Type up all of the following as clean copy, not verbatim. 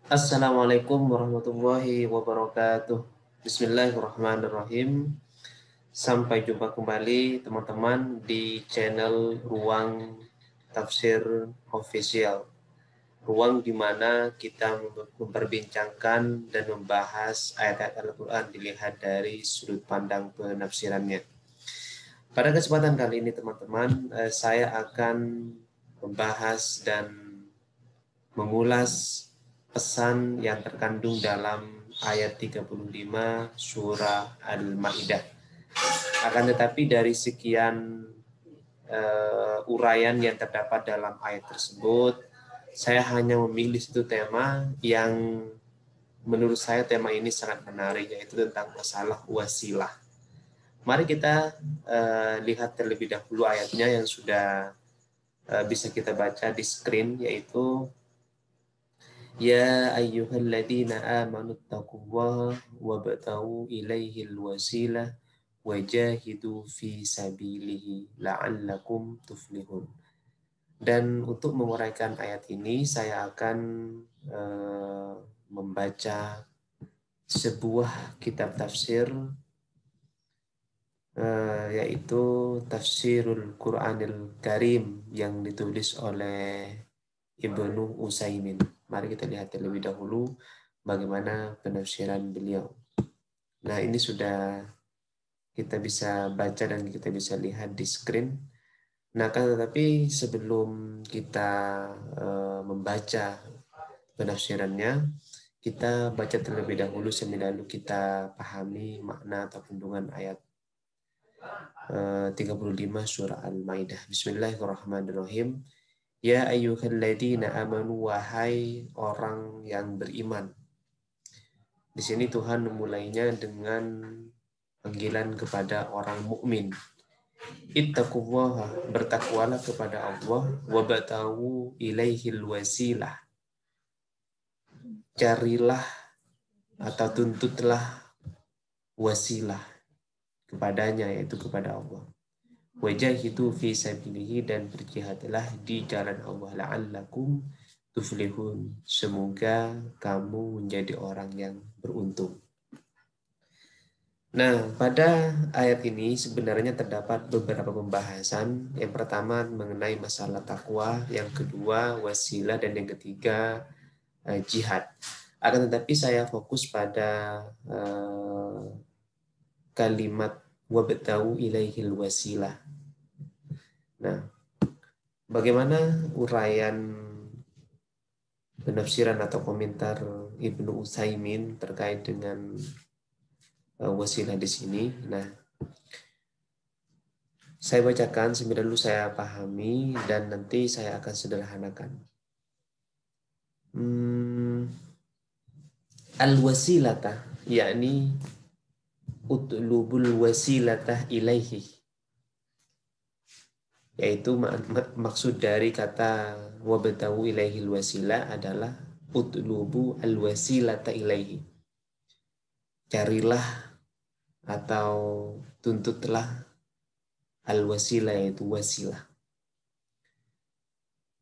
Assalamualaikum warahmatullahi wabarakatuh. Bismillahirrahmanirrahim. Sampai jumpa kembali teman-teman di channel Ruang Tafsir Official. Ruang di mana kita memperbincangkan dan membahas ayat-ayat Al-Quran dilihat dari sudut pandang penafsirannya. Pada kesempatan kali ini teman-teman, saya akan membahas dan mengulas pesan yang terkandung dalam ayat 35 surah Al-Maidah. Akan tetapi dari sekian uraian yang terdapat dalam ayat tersebut, saya hanya memilih satu tema yang menurut saya tema ini sangat menarik, yaitu tentang masalah wasilah. Mari kita lihat terlebih dahulu ayatnya yang sudah bisa kita baca di screen, yaitu Ya ayyuhalladzina amanu taqullaha wabtaghu ilaihil wasilah wajahidu fi sabilihi la'allakum tuflihun. Dan untuk menguraikan ayat ini saya akan membaca sebuah kitab tafsir yaitu Tafsirul Quranil Karim yang ditulis oleh Ibnu Utsaimin. Mari kita lihat terlebih dahulu bagaimana penafsiran beliau. Nah, ini sudah kita bisa baca dan kita bisa lihat di screen. Nah, kan tetapi sebelum kita membaca penafsirannya, kita baca terlebih dahulu sambil lalu kita pahami makna atau kandungan ayat 35 surah Al-Maidah. Bismillahirrahmanirrahim. Ya ayyuhalladzina amanu, wahai orang yang beriman. Di sini Tuhan memulainya dengan panggilan kepada orang mukmin. Ittaqullaha, bertakwalah kepada Allah, wabtaghu ilaihil wasilah. Carilah atau tuntutlah wasilah kepadanya, yaitu kepada Allah. Wajahidu fi sabilihi, dan berjihadlah di jalan Allah, la'allakum tuflihun, semoga kamu menjadi orang yang beruntung. Nah, pada ayat ini sebenarnya terdapat beberapa pembahasan. Yang pertama mengenai masalah takwa, yang kedua wasilah, dan yang ketiga jihad. Akan tetapi saya fokus pada kalimat wabtaghu ilaihil wasilah. Nah, bagaimana uraian penafsiran atau komentar Ibnu Utsaimin terkait dengan wasilah di sini? Nah, saya bacakan sambil dulu saya pahami dan nanti saya akan sederhanakan. Al-wasilata, yakni utlubul wasilatah ilaihi, yaitu maksud dari kata wabtaghu ilaihil wasilah adalah utlubu al-wasilata ilaihi, carilah atau tuntutlah al-wasilah, yaitu wasilah.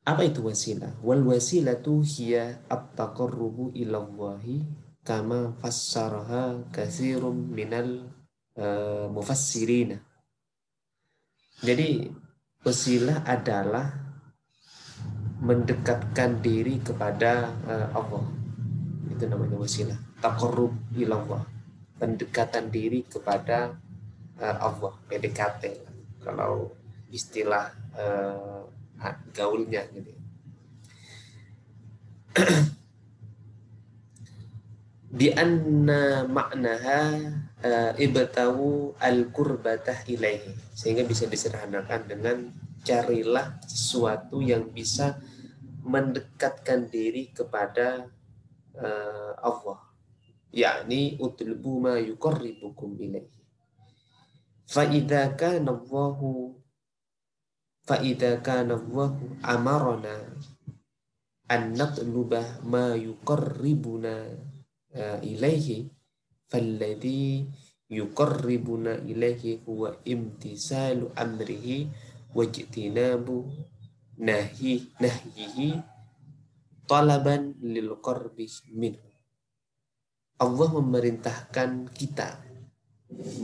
Apa itu wasilah? Wal wasilatu hiya at-taqarrubu ila Allahi kama fassaraha katsirum minal mufassirina. Jadi wasilah adalah mendekatkan diri kepada Allah. Itu namanya wasilah. Taqarrub ila Allah. Pendekatan diri kepada Allah, PDKT. Kalau istilah gaulnya gitu. Bi anna maknaha ibtawu al-qurbatah ilaihi, sehingga bisa disederhanakan dengan carilah sesuatu yang bisa mendekatkan diri kepada Allah, yakni utlubu ma yuqarribukum ilaihi. Fa idza kana Allahu amarna an natluba ma yuqarribuna ilaihi, falladhi yuqarribuna ilaihi huwa imtisalu amrihi wajtinabu nahyihi talaban lil qarbi minhu. Allah memerintahkan kita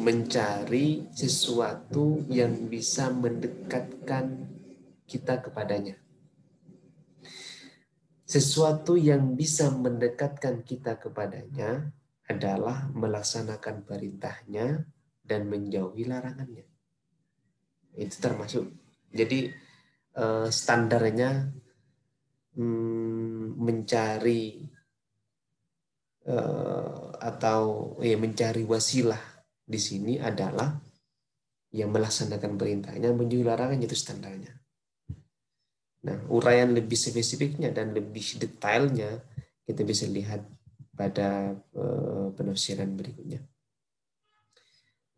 mencari sesuatu yang bisa mendekatkan kita kepadanya. Sesuatu yang bisa mendekatkan kita kepadanya adalah melaksanakan perintahnya dan menjauhi larangannya. Itu termasuk. Jadi standarnya mencari atau mencari wasilah di sini adalah yang melaksanakan perintahnya menjauhi larangannya, itu standarnya. Nah, uraian lebih spesifiknya dan lebih detailnya kita bisa lihat pada penafsiran berikutnya.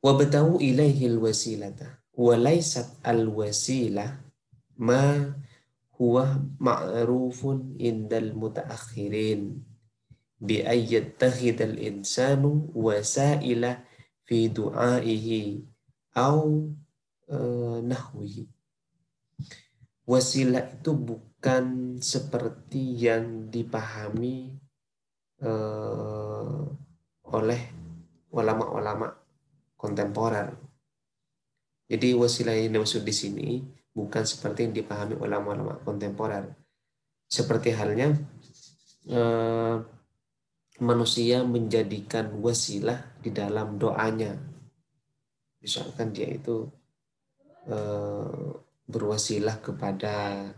Wabtahu ilaihil wasilata wa laysat al-wasilah ma huwa ma'rufun indal mutaakhirin bi ayyattakhidal insanu wasaila fi du'aihi au nahwihi. Wasilah itu bukan seperti yang dipahami oleh ulama-ulama kontemporer. Jadi wasilah yang dimaksud di sini bukan seperti yang dipahami ulama-ulama kontemporer. Seperti halnya manusia menjadikan wasilah di dalam doanya. Misalkan dia itu berwasilah kepada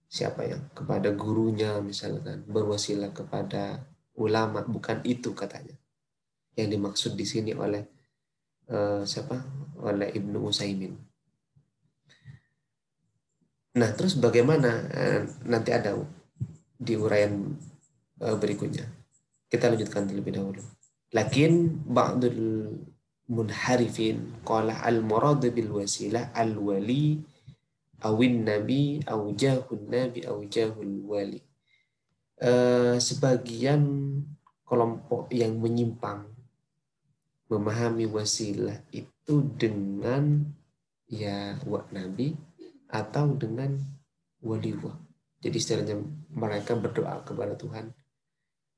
siapa ya? Kepada gurunya misalkan, berwasilah kepada ulama, bukan itu katanya. Yang dimaksud di sini oleh siapa? Oleh Ibnu Utsaimin. Nah, terus bagaimana? Nanti ada di uraian berikutnya. Kita lanjutkan terlebih dahulu. Lakin ba'dul munharifin qala al-murad bil wasilah al-wali awin nabi aw jahun nabi aw jahul wali. Sebagian kelompok yang menyimpang memahami wasilah itu dengan ya nabi atau dengan waliullah. Jadi istilahnya mereka berdoa kepada Tuhan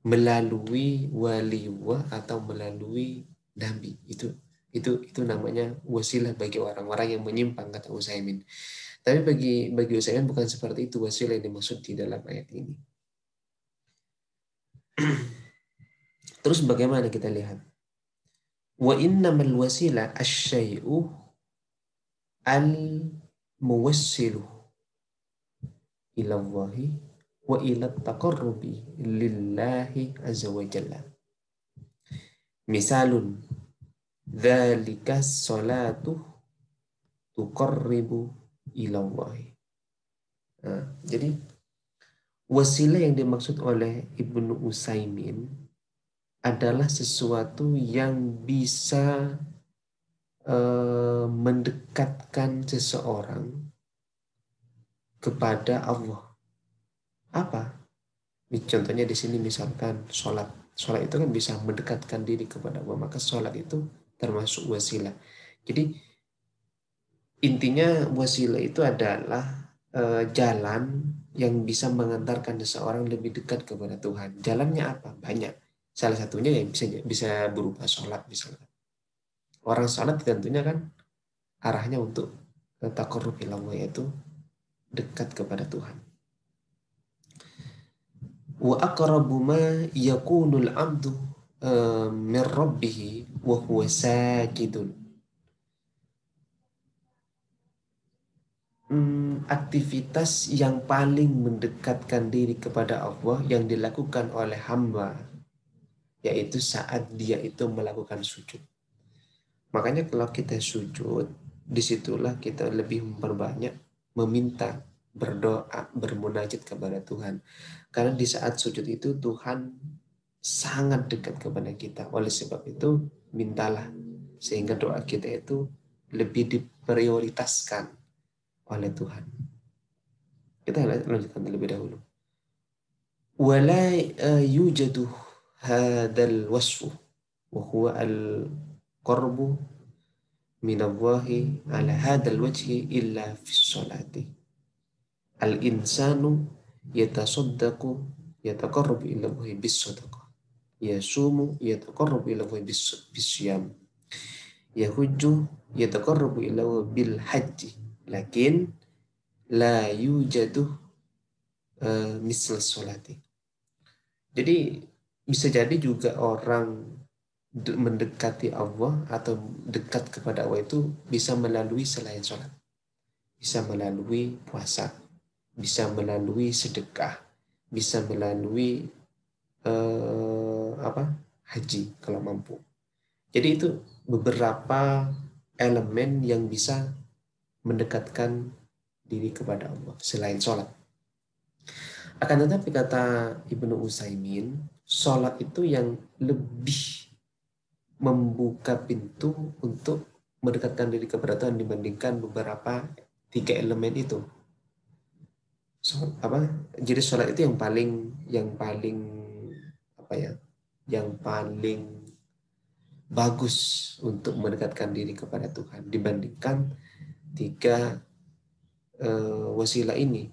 melalui waliullah atau melalui nabi. Itu namanya wasilah bagi orang-orang yang menyimpang, kata Utsaimin. Tapi bagi Utsaimin bukan seperti itu wasilah yang dimaksud di dalam ayat ini. Terus bagaimana kita lihat? Wa innamal wasilah asy-syai'u al-muwassilu ila Allahi wa ila taqarrubi lillahi azza wa jalla. Misalun dzalika sholatu tuqarribu ila Allahi. Nah, jadi wasilah yang dimaksud oleh Ibnu Utsaimin adalah sesuatu yang bisa mendekatkan seseorang kepada Allah. Apa? Contohnya di sini misalkan sholat. Sholat itu kan bisa mendekatkan diri kepada Allah. Maka sholat itu termasuk wasilah. Jadi intinya wasilah itu adalah jalan yang bisa mengantarkan seseorang lebih dekat kepada Tuhan. Jalannya apa? Banyak. Salah satunya yang bisa berupa sholat misalkan. Orang sholat tentunya kan arahnya untuk taqarrub ilallah, yaitu dekat kepada Tuhan. Wa aqrabu ma yakunul 'abdu min rabbih wa huwa sajidun. Aktivitas yang paling mendekatkan diri kepada Allah yang dilakukan oleh hamba yaitu saat dia itu melakukan sujud. Makanya kalau kita sujud, disitulah kita lebih memperbanyak meminta, berdoa, bermunajat kepada Tuhan. Karena di saat sujud itu Tuhan sangat dekat kepada kita. Oleh sebab itu, mintalah sehingga doa kita itu lebih diprioritaskan oleh Tuhan. Kita lanjutkan terlebih dahulu. Wala yujadu hadal wasfu wa huwa al-qarbu minallahi ala hadal wajhi illa fi sholati. Al-insanu yatasaddaqu yataqarrabu ila Allah bis-shadaqah, yasumu yataqarrabu ila Allah bis-siyam, yahujju yataqarrabu ila Allah bil haji, lakin la yujadu misal sholati. Jadi bisa jadi juga orang mendekati Allah atau dekat kepada Allah itu bisa melalui selain sholat, bisa melalui puasa, bisa melalui sedekah, bisa melalui haji kalau mampu. Jadi itu beberapa elemen yang bisa mendekatkan diri kepada Allah selain sholat. Akan tetapi kata Ibnu Utsaimin, sholat itu yang lebih membuka pintu untuk mendekatkan diri kepada Tuhan dibandingkan beberapa 3 elemen itu. Jadi sholat itu yang paling yang paling bagus untuk mendekatkan diri kepada Tuhan dibandingkan 3 wasilah ini,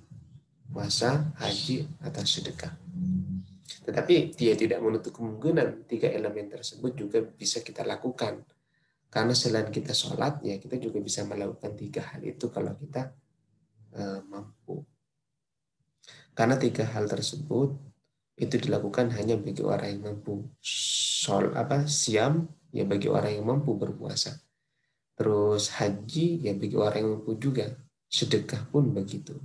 puasa, haji, atau sedekah. Tetapi dia tidak menutup kemungkinan 3 elemen tersebut juga bisa kita lakukan. Karena selain kita sholat, ya kita juga bisa melakukan 3 hal itu kalau kita mampu. Karena 3 hal tersebut itu dilakukan hanya bagi orang yang mampu. Siam ya bagi orang yang mampu berpuasa. Terus haji ya bagi orang yang mampu juga. Sedekah pun begitu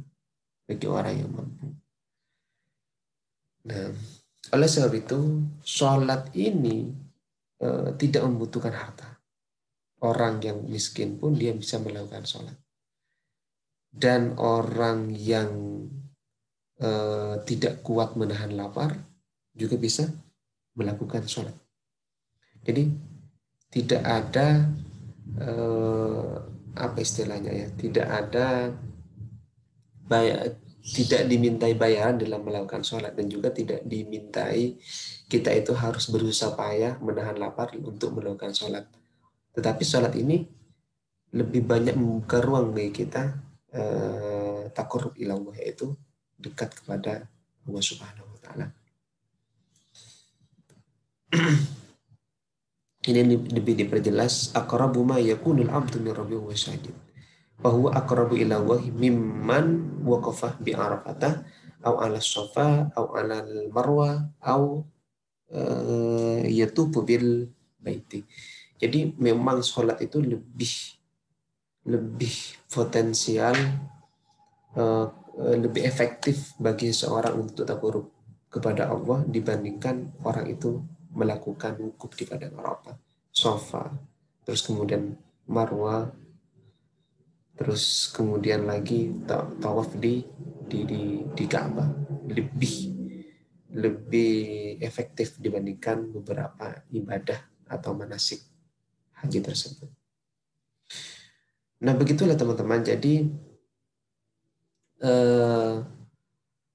bagi orang yang mampu. Nah, oleh sebab itu sholat ini tidak membutuhkan harta. Orang yang miskin pun dia bisa melakukan sholat. Dan orang yang tidak kuat menahan lapar juga bisa melakukan sholat. Jadi tidak ada tidak dimintai bayaran dalam melakukan sholat, dan juga tidak dimintai kita itu harus berusaha payah menahan lapar untuk melakukan sholat. Tetapi sholat ini lebih banyak membuka ruang bagi kita taqarrub ila Allah, yaitu dekat kepada Allah Subhanahu wa taala. Ini lebih diperjelas, aqrabu ma yakunul 'abdu min rabbihi wa sajid. Wa huwa aqrabu ila Allah mimman waqafa bi Arafatah aw 'ala Shafa aw 'ala al-Marwa aw yatufu bil baiti. Jadi memang sholat itu lebih potensial, lebih efektif bagi seorang untuk taqarrub kepada Allah dibandingkan orang itu melakukan wukuf di padang Arafah, Shafa, terus kemudian Marwa, terus kemudian lagi tawaf di Ka'bah. Lebih efektif dibandingkan beberapa ibadah atau manasik haji tersebut. Nah, begitulah teman-teman. Jadi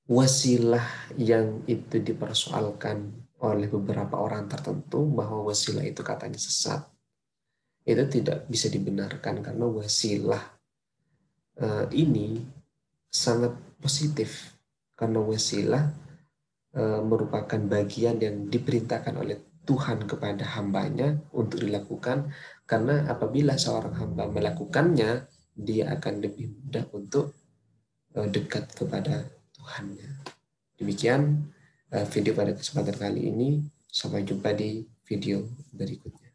wasilah yang itu dipersoalkan oleh beberapa orang tertentu bahwa wasilah itu katanya sesat, itu tidak bisa dibenarkan karena wasilah ini sangat positif, karena wasilah merupakan bagian yang diperintahkan oleh Tuhan kepada hambanya untuk dilakukan, karena apabila seorang hamba melakukannya, dia akan lebih mudah untuk dekat kepada Tuhannya. Demikian video pada kesempatan kali ini. Sampai jumpa di video berikutnya.